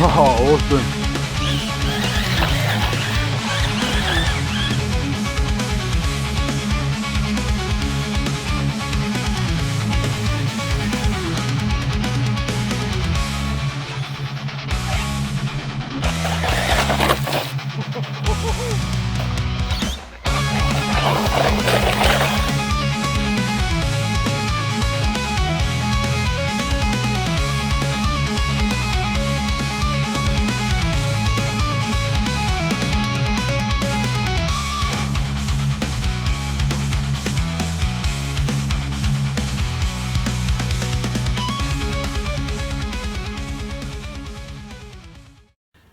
Oh, awesome.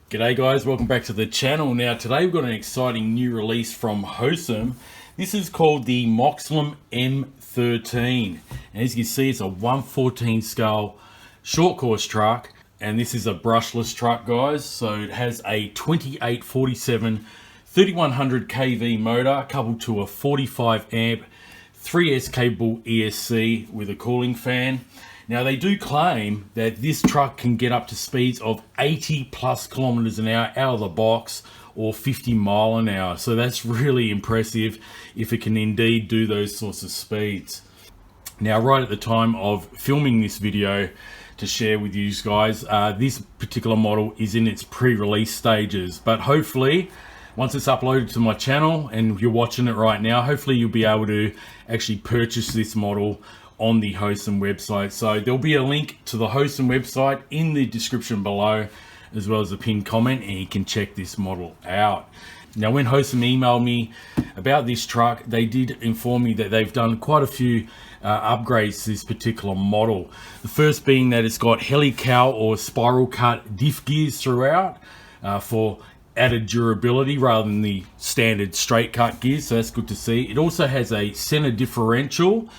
G'day guys, welcome back to the channel. Now today we've got an exciting new release from HOSIM. This is called the MOXLIN M13. And as you can see, it's a 1/14 scale short course truck. And this is a brushless truck, guys. So it has a 2847 3100 kV motor coupled to a 45 amp 3S capable ESC with a cooling fan. Now they do claim that this truck can get up to speeds of 80 plus kilometers an hour out of the box, or 50 mile an hour. So that's really impressive if it can indeed do those sorts of speeds. Now right at the time of filming this video to share with you guys, this particular model is in its pre-release stages, but hopefully once it's uploaded to my channel and you're watching it right now, hopefully you'll be able to actually purchase this model on the HOSIM website. So there'll be a link to the HOSIM website in the description below, as well as a pinned comment, and you can check this model out. Now when HOSIM emailed me about this truck, they did inform me that they've done quite a few upgrades to this particular model. The first being that it's got helical or spiral cut diff gears throughout for added durability rather than the standard straight cut gears, so that's good to see. It also has a center differential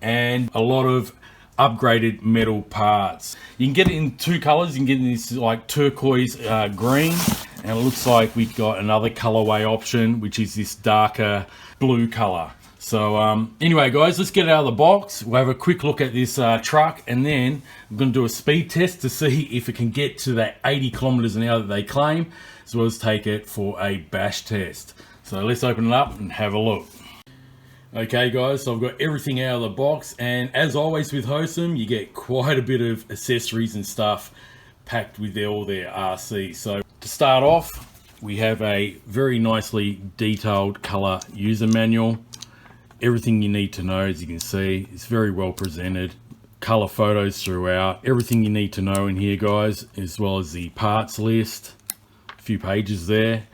and a lot of upgraded metal parts. You can get it in two colors. You can get this like turquoise green, and it looks like we've got another colorway option, which is this darker blue color. So anyway guys, let's get it out of the box. We'll have a quick look at this truck, and then I'm going to do a speed test to see if it can get to that 80 kilometers an hour that they claim, as well as take it for a bash test. So let's open it up and have a look. Okay guys, so I've got everything out of the box, and as always with HOSIM, you get quite a bit of accessories and stuff packed with all their RC. So to start off, we have a very nicely detailed color user manual. Everything you need to know, as you can see, it's very well presented. Color photos throughout, everything you need to know in here guys, as well as the parts list, a few pages there,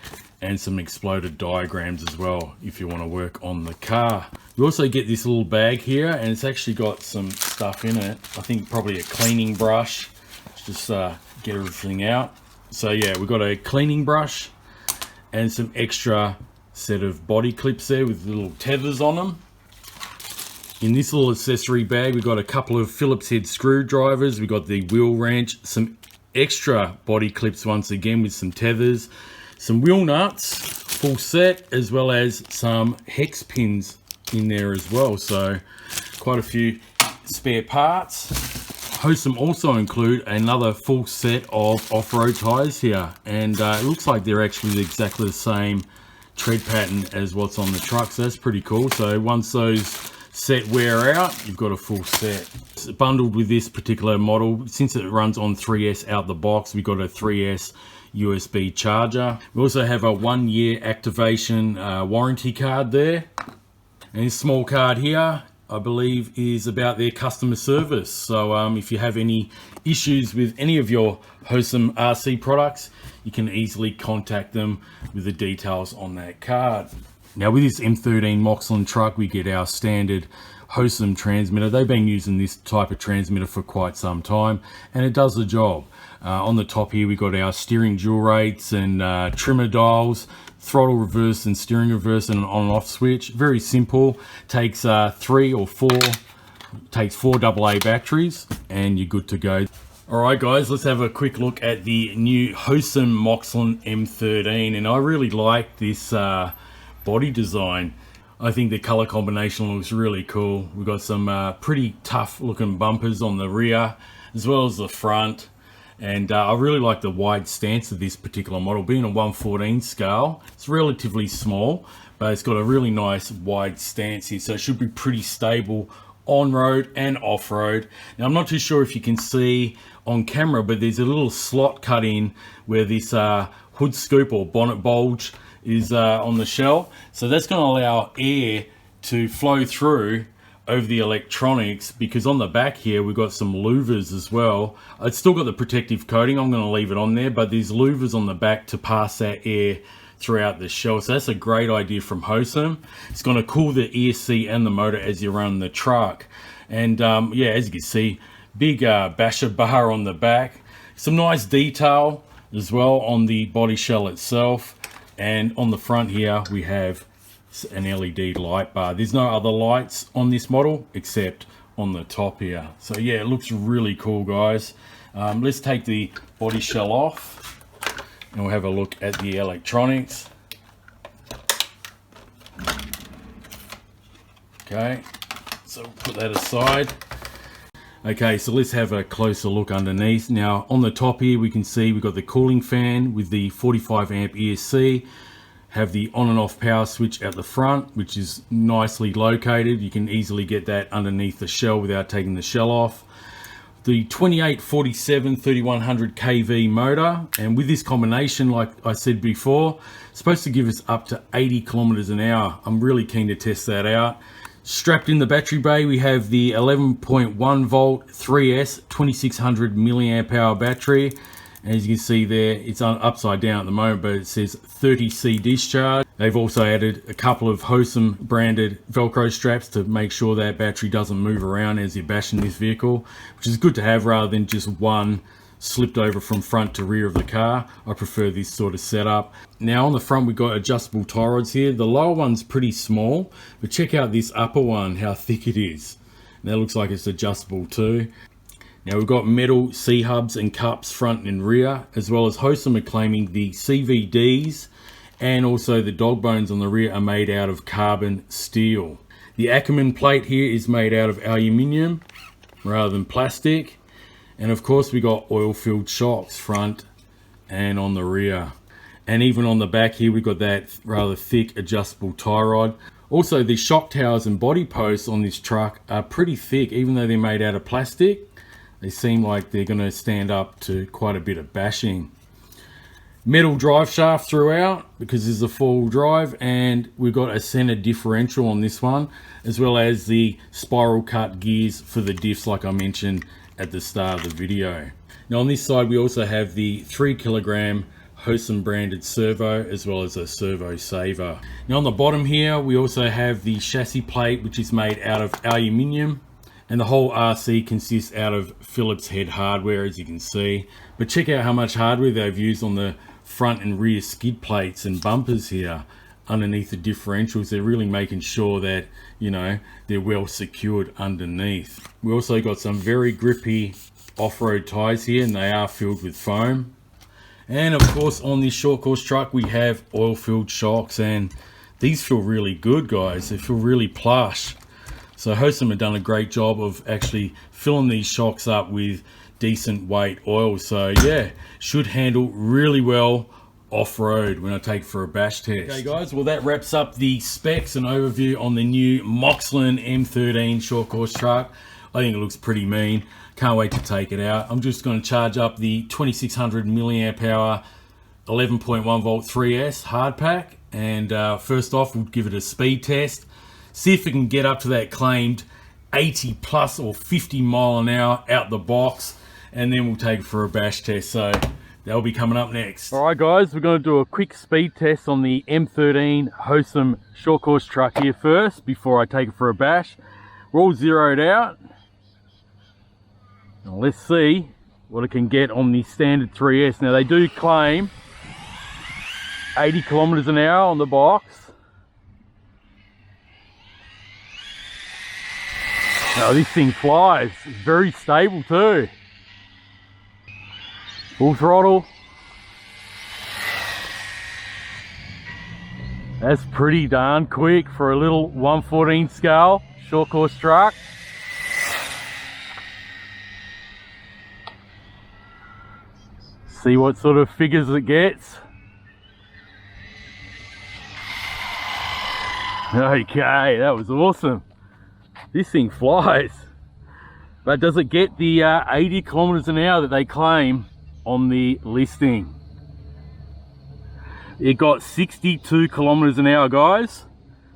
and some exploded diagrams as well if you want to work on the car. You also get this little bag here, and it's actually got some stuff in it. I think probably a cleaning brush. Just get everything out. So yeah, we've got a cleaning brush and some extra set of body clips there with little tethers on them. In this little accessory bag, we've got a couple of Phillips head screwdrivers. We've got the wheel wrench, some extra body clips once again with some tethers, some wheel nuts, full set, as well as some hex pins in there as well. So quite a few spare parts. HOSIM also include another full set of off-road tires here, and it looks like they're actually exactly the same tread pattern as what's on the truck, so that's pretty cool. So once those set wear out, you've got a full set. It's bundled with this particular model, since it runs on 3S out the box, we've got a 3S USB charger. We also have a 1-year activation warranty card there, and this small card here I believe is about their customer service. So if you have any issues with any of your HOSIM RC products, you can easily contact them with the details on that card. Now with this M13 MOXLIN truck, we get our standard HOSIM transmitter. They've been using this type of transmitter for quite some time, and it does the job. On the top here, we've got our steering dual rates and trimmer dials, throttle reverse and steering reverse, and an on and off switch. Very simple. Takes 3 or 4, takes 4 AA batteries, and you're good to go. Alright guys, let's have a quick look at the new HOSIM MOXLIN M13, and I really like this body design. I think the color combination looks really cool. We've got some pretty tough looking bumpers on the rear as well as the front. And I really like the wide stance of this particular model. Being a 114 scale, it's relatively small, but it's got a really nice wide stance here, so it should be pretty stable on-road and off-road. Now, I'm not too sure if you can see on camera, but there's a little slot cut in where this hood scoop or bonnet bulge is on the shell. So that's going to allow air to flow through over the electronics, because on the back here we've got some louvers as well. It's still got the protective coating, I'm going to leave it on there, but there's louvers on the back to pass that air throughout the shell. So that's a great idea from HOSIM. It's going to cool the ESC and the motor as you run the truck. And yeah, as you can see, big basher bar on the back, some nice detail as well on the body shell itself. And on the front here we have an LED light bar. There's no other lights on this model except on the top here. So yeah, it looks really cool, guys. Let's take the body shell off and we'll have a look at the electronics. Okay, so put that aside. Okay, so let's have a closer look underneath. Now on the top here we can see we've got the cooling fan with the 45 amp ESC. Have the on and off power switch at the front, which is nicely located. You can easily get that underneath the shell without taking the shell off. The 2847 3100 kV motor, and with this combination, like I said before, it's supposed to give us up to 80 kilometers an hour. I'm really keen to test that out. Strapped in the battery bay, we have the 11.1 volt 3S 2600 milliamp hour battery. As you can see there, it's upside down at the moment, but it says 30C discharge. They've also added a couple of HOSIM branded Velcro straps to make sure that battery doesn't move around as you're bashing this vehicle, which is good to have rather than just one slipped over from front to rear of the car. I prefer this sort of setup. Now on the front we've got adjustable tie rods here. The lower one's pretty small, but check out this upper one, how thick it is. And that looks like it's adjustable too. Now we've got metal C-hubs and cups front and rear, as well as HOSIM are claiming the CVDs and also the dog bones on the rear are made out of carbon steel. The Arrma plate here is made out of aluminium rather than plastic. And of course we got oil-filled shocks front and on the rear. And even on the back here we've got that rather thick adjustable tie rod. Also the shock towers and body posts on this truck are pretty thick, even though they're made out of plastic. They seem like they're going to stand up to quite a bit of bashing. Metal drive shaft throughout because this is a four-wheel drive, and we've got a center differential on this one, as well as the spiral cut gears for the diffs like I mentioned at the start of the video. Now on this side we also have the 3 kilogram HOSIM branded servo, as well as a servo saver. Now on the bottom here we also have the chassis plate, which is made out of aluminium. And the whole RC consists out of Phillips head hardware, as you can see. But check out how much hardware they've used on the front and rear skid plates and bumpers here underneath the differentials. They're really making sure that, you know, they're well secured underneath. We also got some very grippy off-road tires here, and they are filled with foam. And of course on this short course truck we have oil-filled shocks, and these feel really good, guys. They feel really plush. So HOSIM have done a great job of actually filling these shocks up with decent weight oil. So yeah, should handle really well off-road when I take it for a bash test. Okay guys, well that wraps up the specs and overview on the new MOXLIN M13 short course truck. I think it looks pretty mean. Can't wait to take it out. I'm just going to charge up the 2600 milliamp hour 11.1 volt 3S hard pack, and first off we'll give it a speed test. See if it can get up to that claimed 80 plus or 50 mile an hour out the box, and then we'll take it for a bash test. So that'll be coming up next. All right guys, we're going to do a quick speed test on the M13 HOSIM short course truck here first before I take it for a bash. We're all zeroed out. Now let's see what it can get on the standard 3S. Now they do claim 80 kilometers an hour on the box. Now this thing flies. It's very stable too. Full throttle. That's pretty darn quick for a little 114 scale short course truck. see what sort of figures it gets. Okay, that was awesome. This thing flies. But does it get the 80 kilometers an hour that they claim on the listing? It got 62 kilometers an hour, guys.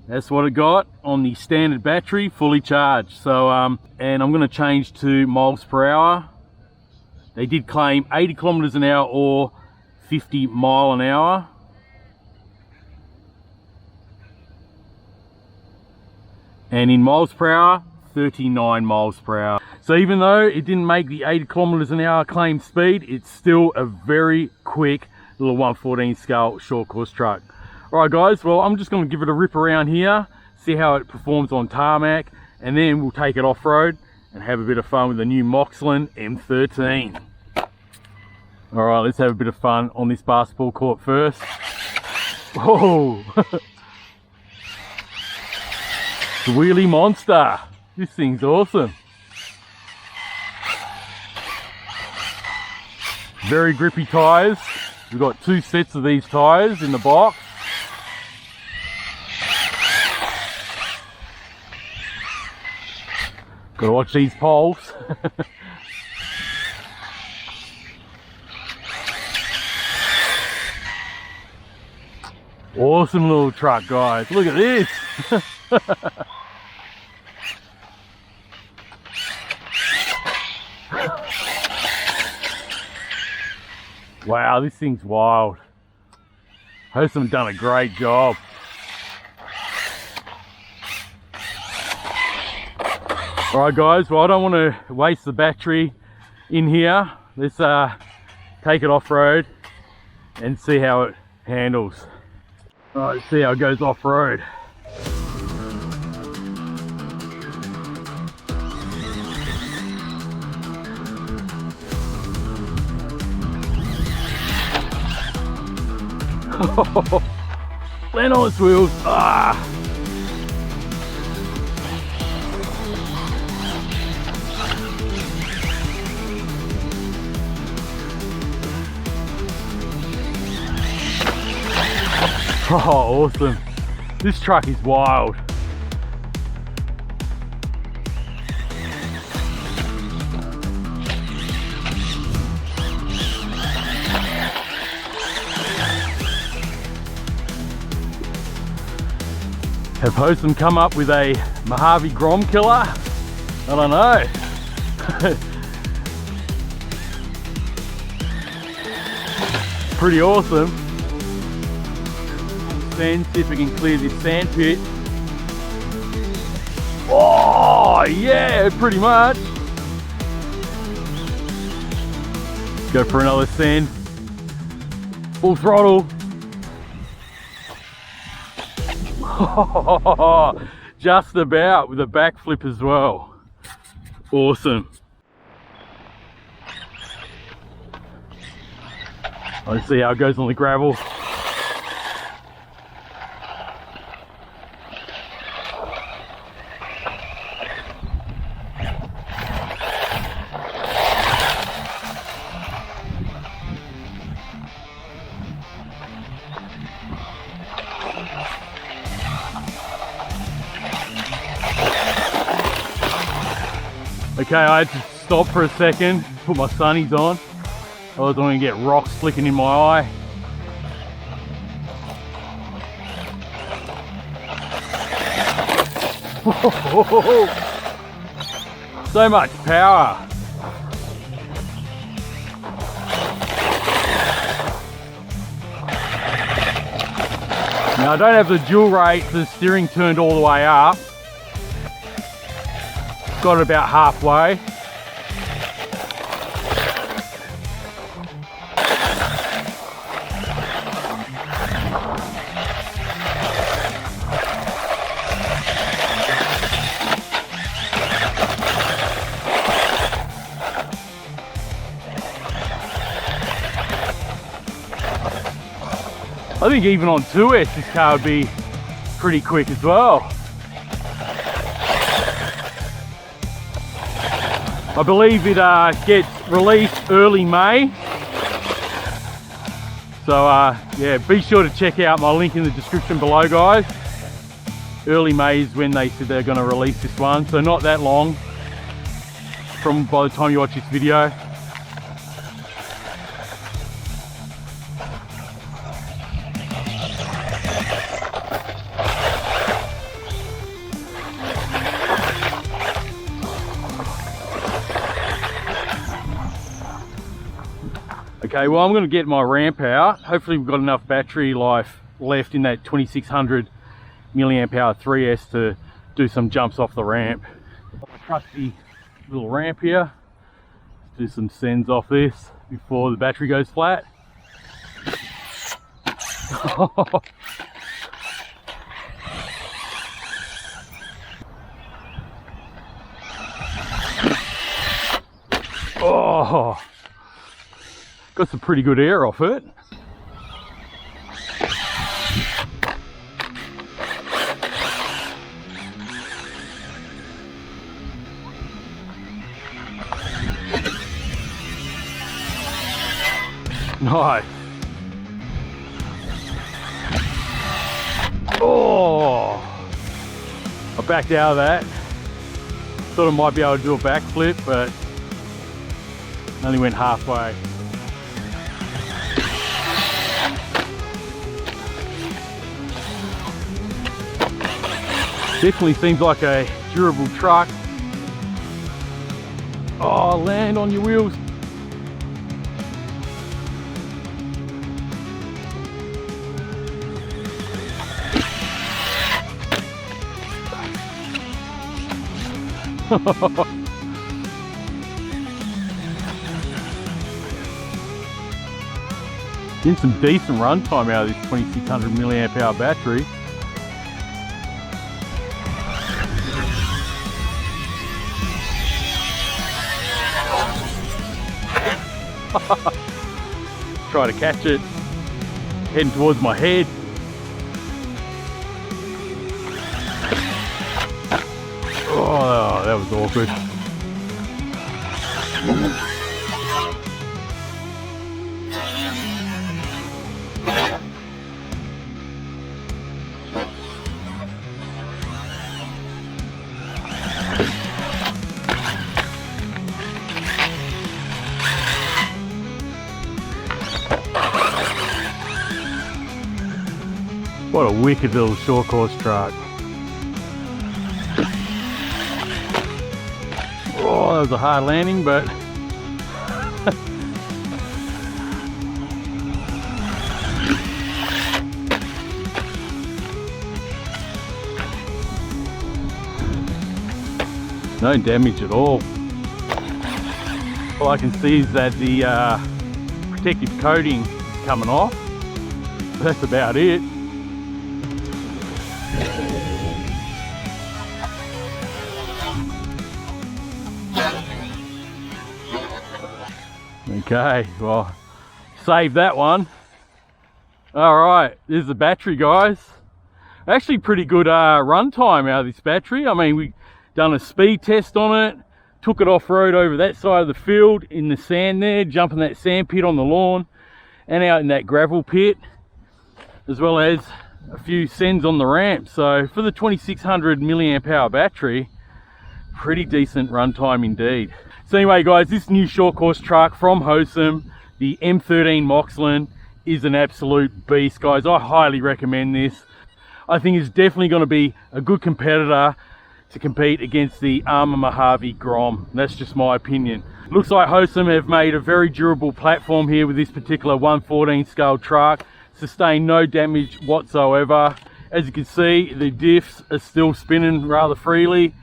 That's what it got on the standard battery, fully charged. So, and I'm going to change to miles per hour. They did claim 80 kilometers an hour or 50 mile an hour. And in miles per hour, 39 miles per hour. So even though it didn't make the 80 kilometers an hour claim speed, it's still a very quick little 1/14 scale short course truck. All right, guys, well, I'm just going to give it a rip around here, see how it performs on tarmac, and then we'll take it off-road and have a bit of fun with the new MOXLIN M13. All right, let's have a bit of fun on this basketball court first. Whoa! The wheelie monster. This thing's awesome. Very grippy tires. We've got 2 sets of these tires in the box. Gotta watch these poles. Awesome little truck, guys. Look at this. Wow, this thing's wild. HOSIM done a great job. Alright guys, well, I don't want to waste the battery in here. Let's take it off-road and see how it handles. Alright, let's see how it goes off-road. Land on its wheels. Ah! Oh, awesome. This truck is wild. Have HOSIM come up with a Mojave Grom killer? I don't know. Pretty awesome. Then see if we can clear this sand pit. Oh yeah, pretty much. Let's go for another sand. Full throttle. Just about, with a backflip as well. Awesome. Let's see how it goes on the gravel. Okay, I had to stop for a second, put my sunnies on. Otherwise I'm going to get rocks flicking in my eye. So much power. Now I don't have the dual rate, so the steering turned all the way up. Got it about halfway. I think even on 2S this car would be pretty quick as well. I believe it gets released early May, So yeah, be sure to check out my link in the description below, guys. Early May is when they said they're going to release this one, so not that long from by the time you watch this video. Okay, well, I'm going to get my ramp out. Hopefully we've got enough battery life left in that 2600 milliamp hour 3S to do some jumps off the ramp. Trusty little ramp here. Let's do some sends off this before the battery goes flat. Oh, got some pretty good air off it. Nice. Oh, I backed out of that. Thought I might be able to do a backflip, but only went halfway. Definitely seems like a durable truck. Oh, land on your wheels. Getting some decent runtime out of this 2600 milliamp hour battery. Try to catch it, heading towards my head. Oh, that was awkward. What a wicked little short course truck. Oh, that was a hard landing, but no damage at all. All I can see is that the protective coating is coming off. That's about it. Okay, well, save that one. All right, there's the battery, guys. Actually pretty good run time out of this battery. I mean, we done a speed test on it, took it off-road over that side of the field in the sand there, jumping that sand pit on the lawn and out in that gravel pit, as well as a few sends on the ramp. So for the 2600 milliamp hour battery, pretty decent runtime indeed. So anyway, guys, this new short course truck from HOSIM, the M13 MOXLIN, is an absolute beast, guys. I highly recommend this. I think it's definitely going to be a good competitor to compete against the Arrma Mojave Grom. That's just my opinion. Looks like HOSIM have made a very durable platform here with this particular 1/14 scale truck. Sustained no damage whatsoever. As you can see, the diffs are still spinning rather freely.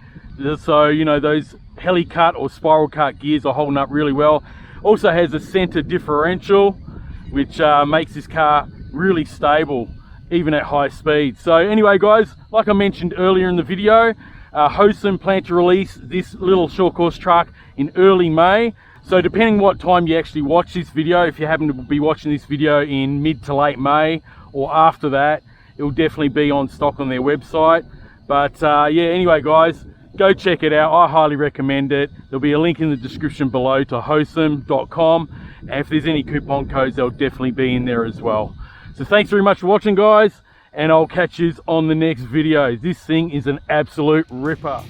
So, you know, those heli cut or spiral cut gears are holding up really well. Also has a center differential, which makes this car really stable even at high speed. So anyway, guys, like I mentioned earlier in the video, HOSIM plan to release this little short course truck in early May. So depending what time you actually watch this video, if you happen to be watching this video in mid to late May or after that, it will definitely be on stock on their website. But yeah, anyway, guys, go check it out. I highly recommend it. There'll be a link in the description below to hosim.com. and if there's any coupon codes, they'll definitely be in there as well. So thanks very much for watching, guys, and I'll catch you on the next video. This thing is an absolute ripper.